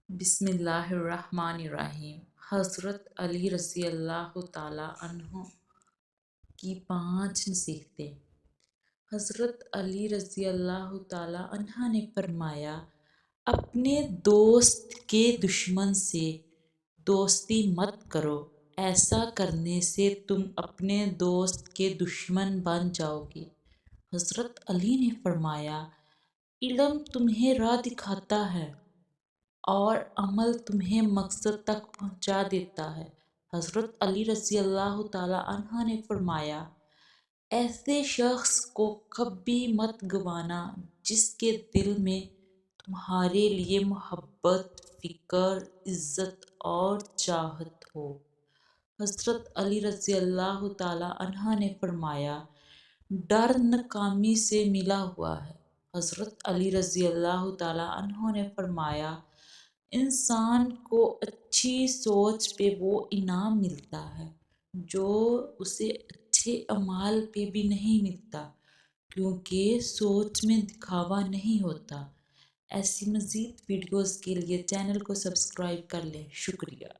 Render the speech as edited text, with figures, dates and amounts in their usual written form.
بسم اللہ الرحمن الرحیم۔ حضرت علی رضی اللہ تعالیٰ عنہ کی 5 نصیحتیں۔ حضرت علی رضی اللہ تعالیٰ عنہ نے فرمایا، اپنے دوست کے دشمن سے دوستی مت کرو، ایسا کرنے سے تم اپنے دوست کے دشمن بن جاؤ گے۔ حضرت علی نے فرمایا، علم تمہیں راہ دکھاتا ہے اور عمل تمہیں مقصد تک پہنچا دیتا ہے۔ حضرت علی رضی اللہ تعالیٰ عنہ نے فرمایا، ایسے شخص کو کبھی مت گنوانا جس کے دل میں تمہارے لیے محبت، فکر، عزت اور چاہت ہو۔ حضرت علی رضی اللہ تعالیٰ عنہ نے فرمایا، ڈر ناکامی سے ملا ہوا ہے۔ حضرت علی رضی اللہ تعالیٰ عنہ نے فرمایا، انسان کو اچھی سوچ پہ وہ انعام ملتا ہے جو اسے اچھے اعمال پہ بھی نہیں ملتا، کیونکہ سوچ میں دکھاوا نہیں ہوتا۔ ایسی مزید ویڈیوز کے لیے چینل کو سبسکرائب کر لیں۔ شکریہ۔